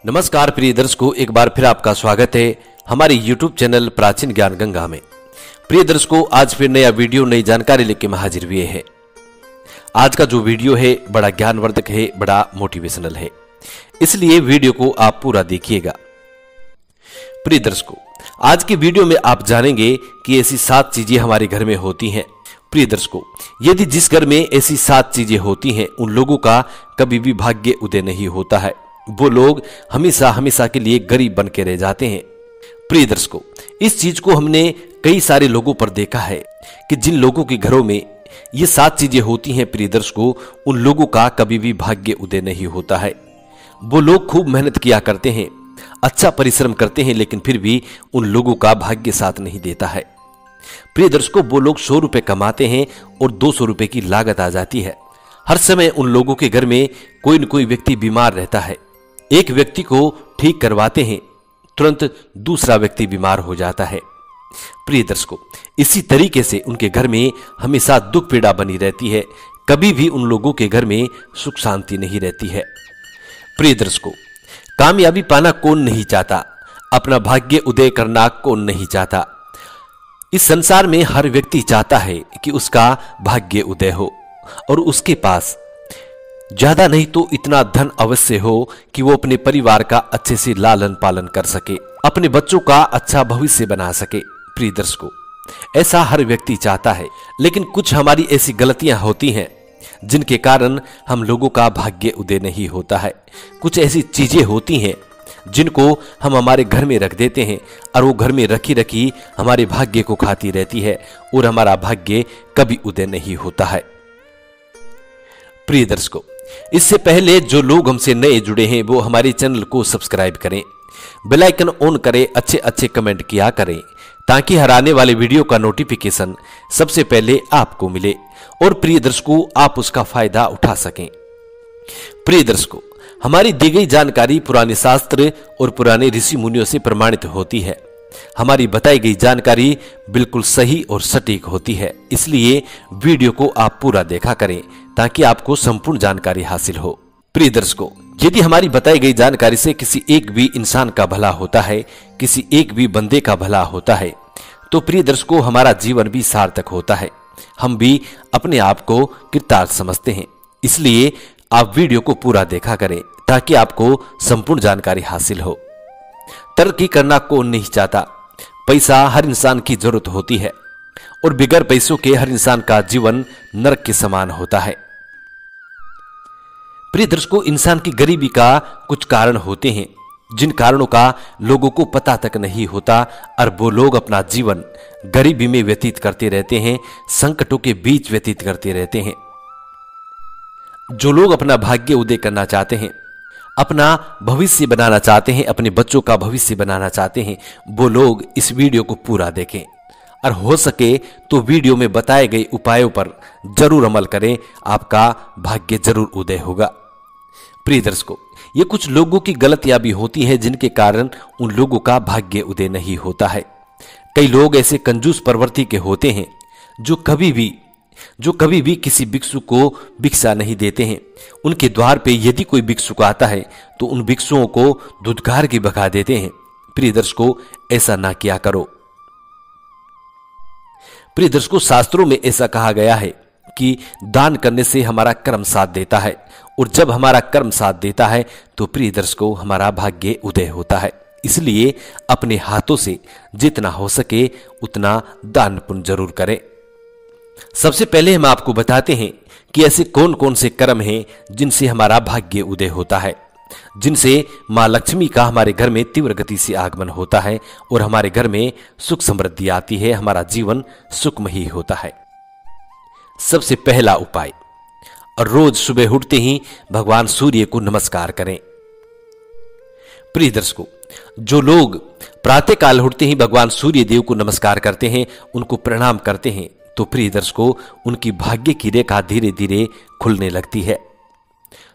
नमस्कार प्रिय दर्शकों, एक बार फिर आपका स्वागत है हमारे YouTube चैनल प्राचीन ज्ञान गंगा में। प्रिय दर्शकों, आज फिर नया वीडियो नई जानकारी लेके हम हाजिर हुए हैं। आज का जो वीडियो है बड़ा ज्ञानवर्धक है, बड़ा मोटिवेशनल है, इसलिए वीडियो को आप पूरा देखिएगा। प्रिय दर्शकों, आज के वीडियो में आप जानेंगे कि ऐसी 7 चीजें हमारे घर में होती हैं। प्रिय दर्शकों, यदि जिस घर में ऐसी 7 चीजें होती हैं उन लोगों का कभी भी भाग्य उदय नहीं होता है। वो लोग हमेशा हमेशा के लिए गरीब बन के रह जाते हैं। प्रिय दर्शकों, इस चीज को हमने कई सारे लोगों पर देखा है कि जिन लोगों के घरों में ये 7 चीजें होती हैं, प्रिय दर्शकों, उन लोगों का कभी भी भाग्य उदय नहीं होता है। वो लोग खूब मेहनत किया करते हैं, अच्छा परिश्रम करते हैं, लेकिन फिर भी उन लोगों का भाग्य साथ नहीं देता है। प्रिय दर्शकों, वो लोग 100 रुपए कमाते हैं और 200 रुपए की लागत आ जाती है। हर समय उन लोगों के घर में कोई न कोई व्यक्ति बीमार रहता है। एक व्यक्ति को ठीक करवाते हैं, तुरंत दूसरा व्यक्ति बीमार हो जाता है। प्रिय दर्शकों, इसी तरीके से उनके घर में हमेशा दुख पीड़ा बनी रहती है। कभी भी उन लोगों के घर में सुख शांति नहीं रहती है। प्रिय दर्शकों, कामयाबी पाना कौन नहीं चाहता, अपना भाग्य उदय करना कौन नहीं चाहता। इस संसार में हर व्यक्ति चाहता है कि उसका भाग्य उदय हो और उसके पास ज्यादा नहीं तो इतना धन अवश्य हो कि वो अपने परिवार का अच्छे से लालन पालन कर सके, अपने बच्चों का अच्छा भविष्य बना सके। प्रिय दर्शकों, ऐसा हर व्यक्ति चाहता है, लेकिन कुछ हमारी ऐसी गलतियां होती हैं जिनके कारण हम लोगों का भाग्य उदय नहीं होता है। कुछ ऐसी चीजें होती हैं जिनको हम हमारे घर में रख देते हैं और वो घर में रखी रखी हमारे भाग्य को खाती रहती है और हमारा भाग्य कभी उदय नहीं होता है। प्रिय दर्शकों, इससे पहले जो लोग हमसे नए जुड़े हैं वो हमारे चैनल को सब्सक्राइब करें, बेल आइकन ऑन करें, अच्छे अच्छे कमेंट किया करें ताकि हर आने वाले वीडियो का नोटिफिकेशन सबसे पहले आपको मिले और प्रिय दर्शकों आप उसका फायदा उठा सकें। प्रिय दर्शकों, हमारी दी गई जानकारी पुराने शास्त्र और पुराने ऋषि मुनियों से प्रमाणित होती है। हमारी बताई गई जानकारी बिल्कुल सही और सटीक होती है, इसलिए वीडियो को आप पूरा देखा करें ताकि आपको संपूर्ण जानकारी हासिल हो। प्रिय दर्शकों, यदि हमारी बताई गई जानकारी से किसी एक भी इंसान का भला होता है, किसी एक भी बंदे का भला होता है, तो प्रिय दर्शकों हमारा जीवन भी सार्थक होता है। हम भी अपने आप को कृतार्थ समझते हैं, इसलिए आप वीडियो को पूरा देखा करें ताकि आपको संपूर्ण जानकारी हासिल हो। तरक्की करना कौन नहीं चाहता। पैसा हर इंसान की जरूरत होती है और बिगर पैसों के हर इंसान का जीवन नरक के समान होता है। प्रिय दर्शकों, इंसान की गरीबी का कुछ कारण होते हैं जिन कारणों का लोगों को पता तक नहीं होता और वो लोग अपना जीवन गरीबी में व्यतीत करते रहते हैं, संकटों के बीच व्यतीत करते रहते हैं। जो लोग अपना भाग्य उदय करना चाहते हैं, अपना भविष्य बनाना चाहते हैं, अपने बच्चों का भविष्य बनाना चाहते हैं, वो लोग इस वीडियो को पूरा देखें और हो सके तो वीडियो में बताए गए उपायों पर जरूर अमल करें, आपका भाग्य जरूर उदय होगा। प्रिय दर्शकों, ये कुछ लोगों की गलतियां भी होती हैं जिनके कारण उन लोगों का भाग्य उदय नहीं होता है। कई लोग ऐसे कंजूस प्रवृत्ति के होते हैं जो कभी भी किसी भिक्षु को भिक्षा नहीं देते हैं। उनके द्वार पे यदि कोई भिक्षुक आता है तो उन भिक्षुओं को धुतकार की भगा देते हैं। प्रिय दर्शकों, ऐसा ना किया करो। प्रिय दर्शकों, शास्त्रों में ऐसा कहा गया है कि दान करने से हमारा कर्म साथ देता है और जब हमारा कर्म साथ देता है तो प्रिय दर्शकों हमारा भाग्य उदय होता है। इसलिए अपने हाथों से जितना हो सके उतना दान पुण्य जरूर करें। सबसे पहले हम आपको बताते हैं कि ऐसे कौन कौन से कर्म हैं जिनसे हमारा भाग्य उदय होता है, जिनसे मां लक्ष्मी का हमारे घर में तीव्र गति से आगमन होता है और हमारे घर में सुख समृद्धि आती है, हमारा जीवन सुखमयी होता है। सबसे पहला उपाय, रोज सुबह उठते ही भगवान सूर्य को नमस्कार करें। प्रिय दर्शकों, जो लोग प्रातः काल उठते ही भगवान सूर्य देव को नमस्कार करते हैं, उनको प्रणाम करते हैं, तो प्रिय दर्शकों उनकी भाग्य की रेखा धीरे धीरे खुलने लगती है।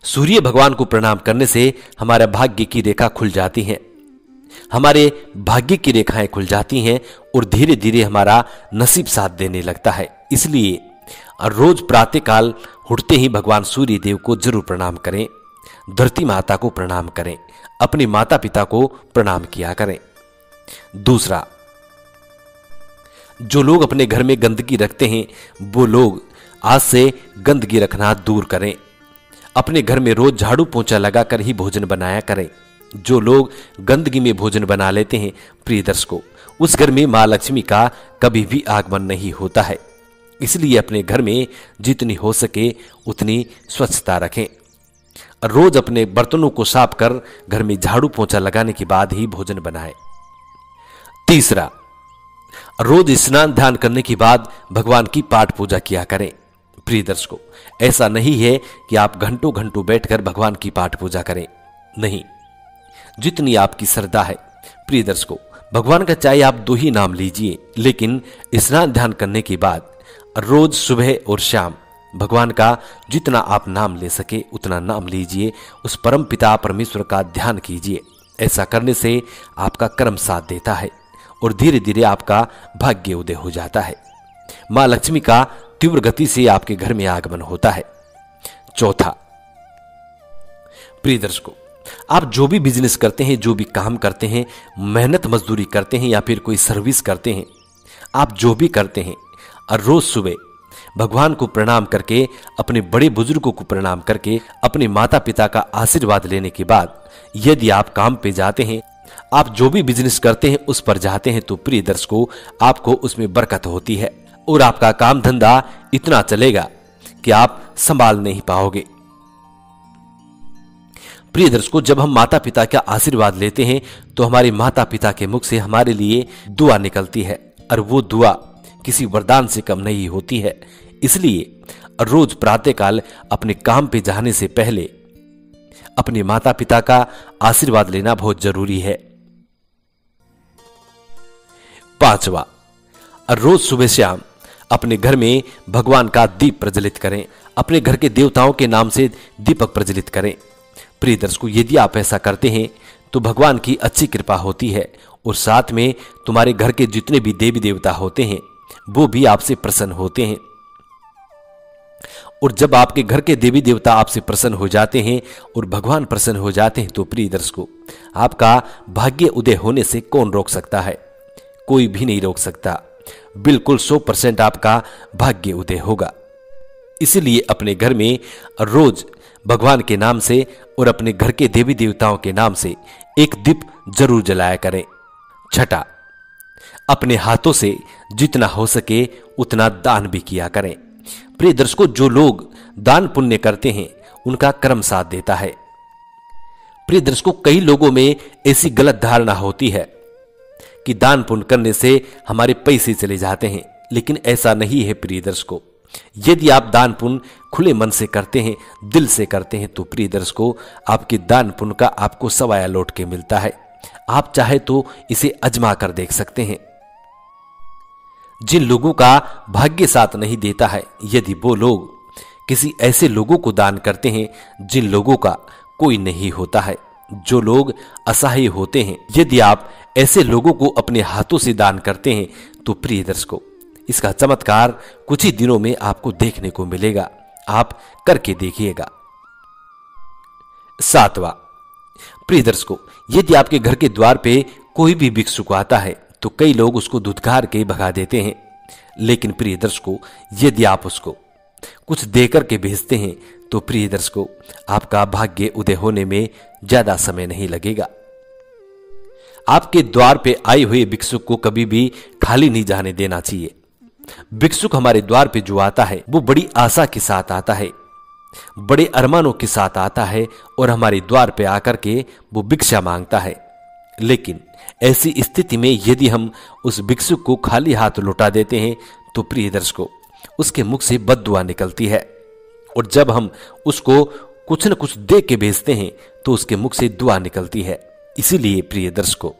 सूर्य भगवान को प्रणाम करने से हमारे भाग्य की रेखा खुल जाती है, हमारे भाग्य की रेखाएं खुल जाती हैं और धीरे धीरे हमारा नसीब साथ देने लगता है। इसलिए रोज प्रातः काल उठते ही भगवान सूर्य देव को जरूर प्रणाम करें। धरती माता को प्रणाम करें, अपने माता पिता को प्रणाम किया करें। दूसरा, जो लोग अपने घर में गंदगी रखते हैं वो लोग आज से गंदगी रखना दूर करें। अपने घर में रोज झाड़ू पोंछा लगाकर ही भोजन बनाया करें। जो लोग गंदगी में भोजन बना लेते हैं प्रिय दर्शकों, उस घर में मां लक्ष्मी का कभी भी आगमन नहीं होता है। इसलिए अपने घर में जितनी हो सके उतनी स्वच्छता रखें। रोज अपने बर्तनों को साफ कर घर में झाड़ू पोंछा लगाने के बाद ही भोजन बनाएं। तीसरा, रोज स्नान ध्यान करने के बाद भगवान की पाठ पूजा किया करें। प्रिय दर्शकों, ऐसा नहीं है कि आप घंटों घंटों बैठकर भगवान की पाठ पूजा करें, नहीं, जितनी आपकी श्रद्धा है। प्रिय दर्शकों, भगवान का चाहे आप 2 ही नाम लीजिए, लेकिन स्नान ध्यान करने के बाद रोज सुबह और शाम भगवान का जितना आप नाम ले सके उतना नाम लीजिए। उस परम पिता परमेश्वर का ध्यान कीजिए। ऐसा करने से आपका कर्म साथ देता है और धीरे धीरे आपका भाग्य उदय हो जाता है। मां लक्ष्मी का तीव्र गति से आपके घर में आगमन होता है। चौथा, प्रिय दर्शकों, आप जो भी बिजनेस करते हैं, जो भी काम करते हैं, मेहनत मजदूरी करते हैं या फिर कोई सर्विस करते हैं, आप जो भी करते हैं, और रोज सुबह भगवान को प्रणाम करके, अपने बड़े बुजुर्गों को प्रणाम करके, अपने माता पिता का आशीर्वाद लेने के बाद यदि आप काम पे जाते हैं, आप जो भी बिजनेस करते हैं उस पर जाते हैं, तो प्रिय दर्शकों, आपको उसमें बरकत होती है और आपका काम धंधा इतना चलेगा कि आप संभाल नहीं पाओगे। प्रिय दर्शकों, जब हम माता पिता का आशीर्वाद लेते हैं तो हमारे माता पिता के मुख से हमारे लिए दुआ निकलती है और वो दुआ किसी वरदान से कम नहीं होती है। इसलिए रोज प्रातःकाल अपने काम पे जाने से पहले अपने माता पिता का आशीर्वाद लेना बहुत जरूरी है। पांचवा, रोज सुबह शाम अपने घर में भगवान का दीप प्रज्वलित करें। अपने घर के देवताओं के नाम से दीपक प्रज्वलित करें। प्रिय दर्शकों, यदि आप ऐसा करते हैं तो भगवान की अच्छी कृपा होती है और साथ में तुम्हारे घर के जितने भी देवी देवता होते हैं वो भी आपसे प्रसन्न होते हैं। और जब आपके घर के देवी देवता आपसे प्रसन्न हो जाते हैं और भगवान प्रसन्न हो जाते हैं तो प्रिय दर्शकों, आपका भाग्य उदय होने से कौन रोक सकता है? कोई भी नहीं रोक सकता। बिल्कुल 100% आपका भाग्य उदय होगा। इसलिए अपने घर में रोज भगवान के नाम से और अपने घर के देवी देवताओं के नाम से एक दीप जरूर जलाया करें। छठा, अपने हाथों से जितना हो सके उतना दान भी किया करें। प्रिय दर्शकों, जो लोग दान पुण्य करते हैं उनका कर्म साथ देता है। प्रिय दर्शकों, कई लोगों में ऐसी गलत धारणा होती है कि दान पुण्य करने से हमारे पैसे चले जाते हैं, लेकिन ऐसा नहीं है। प्रिय दर्शकों, यदि आप दान पुण्य खुले मन से करते हैं, दिल से करते हैं, तो प्रिय दर्शकों, आपके दान पुण्य का आपको सवाया लौट के मिलता है। आप चाहे तो इसे आजमा कर देख सकते हैं। जिन लोगों का भाग्य साथ नहीं देता है, यदि वो लोग किसी ऐसे लोगों को दान करते हैं जिन लोगों का कोई नहीं होता है, जो लोग असहाय होते हैं, यदि आप ऐसे लोगों को अपने हाथों से दान करते हैं तो प्रिय दर्शकों, इसका चमत्कार कुछ ही दिनों में आपको देखने को मिलेगा। आप करके देखिएगा। सातवां, प्रिय दर्शकों, यदि आपके घर के द्वार पे कोई भी भिक्षुक आता है तो कई लोग उसको धुतकार के भगा देते हैं, लेकिन प्रिय दर्शकों, यदि आप उसको कुछ देकर के भेजते हैं तो प्रिय दर्शकों, आपका भाग्य उदय होने में ज्यादा समय नहीं लगेगा। आपके द्वार पे आए हुए भिक्षुक को कभी भी खाली नहीं जाने देना चाहिए। भिक्षुक हमारे द्वार पे जो आता है वो बड़ी आशा के साथ आता है, बड़े अरमानों के साथ आता है और हमारे द्वार पे आकर के वो भिक्षा मांगता है। लेकिन ऐसी स्थिति में यदि हम उस भिक्षुक को खाली हाथ लौटा देते हैं तो प्रिय दर्शकों, उसके मुख से बद्दुआ निकलती है, और जब हम उसको कुछ न कुछ दे के भेजते हैं तो उसके मुख से दुआ निकलती है। इसीलिए प्रिय दर्शकों,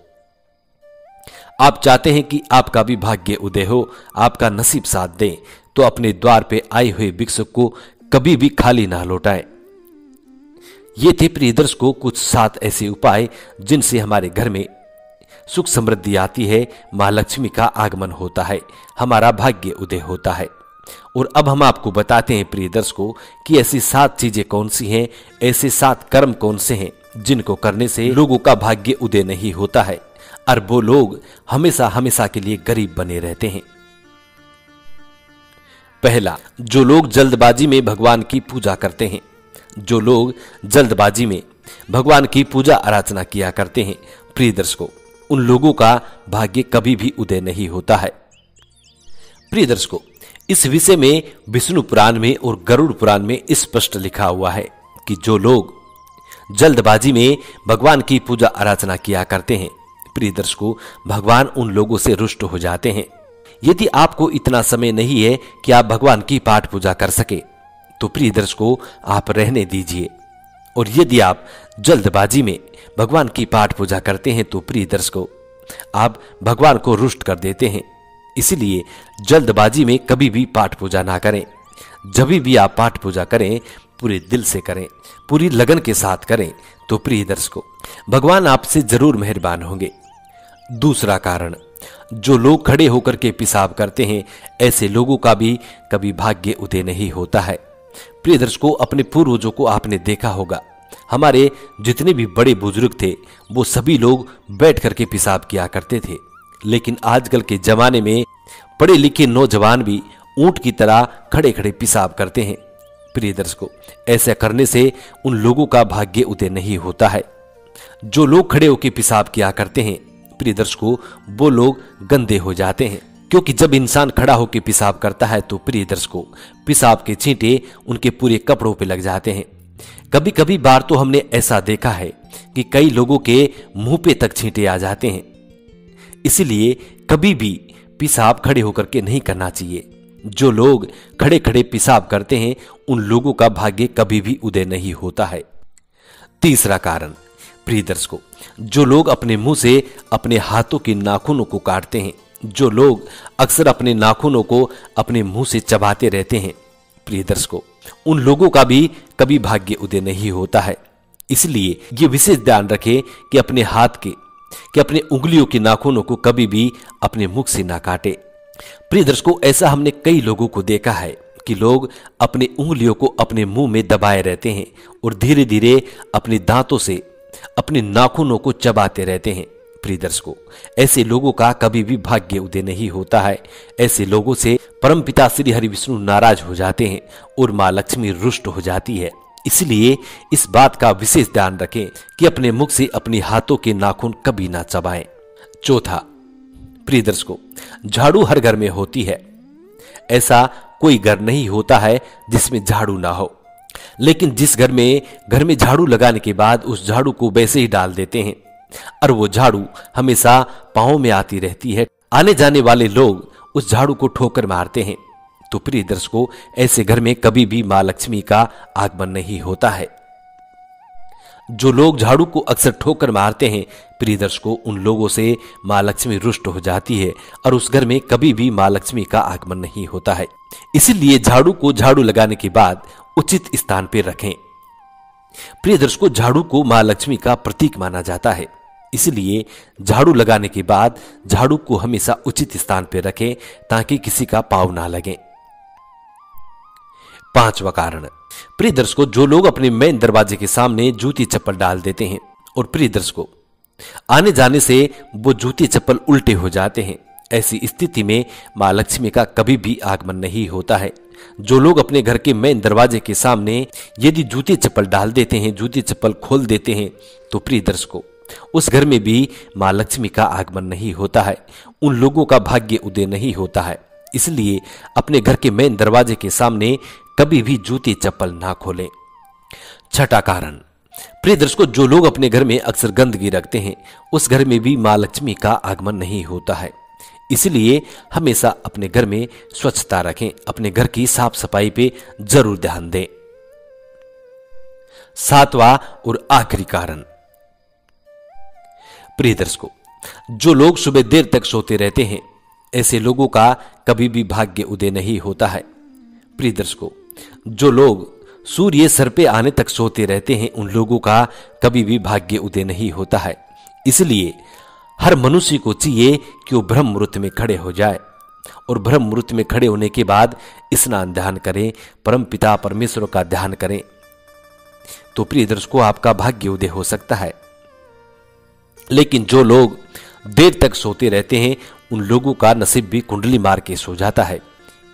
आप चाहते हैं कि आपका भी भाग्य उदय हो, आपका नसीब साथ दे, तो अपने द्वार पे आए हुए भिक्षुक को कभी भी खाली ना लौटाएं। ये थे प्रिय दर्शकों कुछ 7 ऐसे उपाय जिनसे हमारे घर में सुख समृद्धि आती है, मां लक्ष्मी का आगमन होता है, हमारा भाग्य उदय होता है। और अब हम आपको बताते हैं प्रिय दर्शकों कि ऐसी 7 चीजें कौन सी हैं, ऐसे 7 कर्म कौन से हैं जिनको करने से लोगों का भाग्य उदय नहीं होता है और वो लोग हमेशा हमेशा के लिए गरीब बने रहते हैं। पहला, जो लोग जल्दबाजी में भगवान की पूजा करते हैं। जो लोग जल्दबाजी में भगवान की पूजा आराधना किया करते हैं प्रिय दर्शकों, उन लोगों का भाग्य कभी भी उदय नहीं होता है। प्रिय दर्शकों, इस विषय में विष्णु पुराण में और गरुड़ पुराण में स्पष्ट लिखा हुआ है कि जो लोग जल्दबाजी में भगवान की पूजा आराधना किया करते हैं प्रिय दर्शकों, भगवान उन लोगों से रुष्ट हो जाते हैं। यदि आपको इतना समय नहीं है कि आप भगवान की पाठ पूजा कर सके तो प्रिय दर्शकों आप रहने दीजिए, और यदि आप जल्दबाजी में भगवान की पाठ पूजा करते हैं तो प्रिय दर्शकों आप भगवान को रुष्ट कर देते हैं। इसलिए जल्दबाजी में कभी भी पाठ पूजा ना करें। जब भी आप पाठ पूजा करें पूरे दिल से करें, पूरी लगन के साथ करें, तो प्रिय दर्शकों भगवान आपसे जरूर मेहरबान होंगे। दूसरा कारण, जो लोग खड़े होकर के पेशाब करते हैं ऐसे लोगों का भी कभी भाग्य उदय नहीं होता है। प्रिय दर्शकों, अपने पूर्वजों को आपने देखा होगा, हमारे जितने भी बड़े बुजुर्ग थे वो सभी लोग बैठ करके पेशाब किया करते थे, लेकिन आजकल के जमाने में पढ़े लिखे नौजवान भी ऊंट की तरह खड़े खड़े पेशाब करते हैं। प्रिय दर्शकों, ऐसा करने से उन लोगों का भाग्य उदय नहीं होता है। जो लोग खड़े होकर पेशाब किया करते हैं प्रिय दर्शकों, वो लोग गंदे हो जाते हैं, क्योंकि जब इंसान खड़ा होकर पेशाब करता है तो प्रिय दर्शकों पेशाब के छींटे उनके पूरे कपड़ों पे लग जाते हैं। कभी कभी बार तो हमने ऐसा देखा है कि कई लोगों के मुंह पे तक छींटे आ जाते हैं। इसलिए कभी भी पेशाब खड़े होकर के नहीं करना चाहिए। जो लोग खड़े खड़े पेशाब करते हैं उन लोगों का भाग्य कभी भी उदय नहीं होता है। तीसरा कारण, प्रिय दर्शकों, जो लोग अपने मुंह से अपने हाथों के नाखूनों को काटते हैं, जो लोग अक्सर अपने नाखूनों को अपने मुंह से चबाते रहते हैं प्रिय दर्शकों, उन लोगों का भी कभी भाग्य उदय नहीं होता है। इसलिए ये विशेष ध्यान रखें कि अपने हाथ के अपने उंगलियों के नाखूनों को कभी भी अपने मुख से ना काटे। प्रिय दर्शकों, ऐसा हमने कई लोगों को देखा है कि लोग अपने उंगलियों को अपने मुंह में दबाए रहते हैं और धीरे धीरे अपने दांतों से अपने नाखूनों को चबाते रहते हैं। प्रिय दर्शकों, ऐसे लोगों का कभी भी भाग्य उदय नहीं होता है। ऐसे लोगों से परमपिता श्री हरि विष्णु नाराज हो जाते हैं और मां लक्ष्मी रुष्ट हो जाती है। इसलिए इस बात का विशेष ध्यान रखें कि अपने मुख से अपने हाथों के नाखून कभी ना चबाएं। चौथा, प्रिय दर्शकों, झाड़ू हर घर में होती है। ऐसा कोई घर नहीं होता है जिसमें झाड़ू ना हो, लेकिन जिस घर में झाड़ू लगाने के बाद उस झाड़ू को वैसे ही डाल देते हैं और वो झाड़ू हमेशा पांव में आती रहती है, आने जाने वाले लोग उस झाड़ू को ठोकर मारते हैं, तो प्रिय दर्शकों ऐसे घर में कभी भी मां लक्ष्मी का आगमन नहीं होता है। जो लोग झाड़ू को अक्सर ठोकर मारते हैं प्रिय दर्शकों, उन लोगों से मां लक्ष्मी रुष्ट हो जाती है और उस घर में कभी भी मां लक्ष्मी का आगमन नहीं होता है। इसीलिए झाड़ू को झाड़ू लगाने के बाद उचित स्थान पर रखें। प्रिय दर्शकों, झाड़ू को मां लक्ष्मी का प्रतीक माना जाता है, इसलिए झाड़ू लगाने के बाद झाड़ू को हमेशा उचित स्थान पर रखें ताकि किसी का पांव ना लगे। पांचवा कारण, प्रिय दर्शकों, जो लोग अपने मेन दरवाजे के सामने जूती चप्पल डाल देते हैं और प्रिय दर्शकों आने जाने से वो जूती चप्पल उल्टे हो जाते हैं, ऐसी स्थिति में मां लक्ष्मी का कभी भी आगमन नहीं होता है। जो लोग अपने घर के मेन दरवाजे के सामने यदि जूती चप्पल डाल देते हैं, जूती चप्पल खोल देते हैं, तो प्रिय दर्शकों उस घर में भी मां लक्ष्मी का आगमन नहीं होता है, उन लोगों का भाग्य उदय नहीं होता है। इसलिए अपने घर के मेन दरवाजे के सामने कभी भी जूती चप्पल ना खोलें। छठा कारण, प्रिय दर्शकों, जो लोग अपने घर में अक्सर गंदगी रखते हैं उस घर में भी मां लक्ष्मी का आगमन नहीं होता है। इसलिए हमेशा अपने घर में स्वच्छता रखें, अपने घर की साफ सफाई पे जरूर ध्यान दें। सातवां और आखिरी कारण, प्रिय दर्शकों, जो लोग सुबह देर तक सोते रहते हैं ऐसे लोगों का कभी भी भाग्य उदय नहीं होता है। प्रिय दर्शकों, जो लोग सूर्य सर पे आने तक सोते रहते हैं उन लोगों का कभी भी भाग्य उदय नहीं होता है। इसलिए हर मनुष्य को चाहिए कि वो ब्रह्म मुहूर्त में खड़े हो जाए। और ब्रह्म मुहूर्त में खड़े होने के बाद स्नान ध्यान करें, परम पिता परमेश्वर का ध्यान करें, तो प्रिय दर्शकों आपका भाग्य उदय हो सकता है। लेकिन जो लोग देर तक सोते रहते हैं उन लोगों का नसीब भी कुंडली मार के सो जाता है।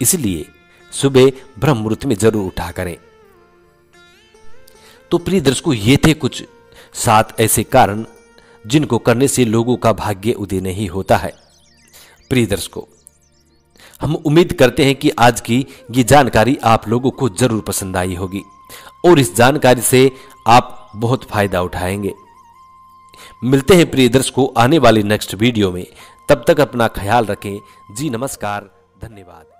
इसलिए सुबह ब्रह्म मुहूर्त में जरूर उठा करें। तो प्रिय दर्शकों ये थे कुछ 7 ऐसे कारण जिनको करने से लोगों का भाग्य उदय नहीं होता है। प्रिय दर्शकों हम उम्मीद करते हैं कि आज की ये जानकारी आप लोगों को जरूर पसंद आई होगी और इस जानकारी से आप बहुत फायदा उठाएंगे। मिलते हैं प्रिय दर्शकों आने वाली नेक्स्ट वीडियो में। तब तक अपना ख्याल रखें। जी नमस्कार, धन्यवाद।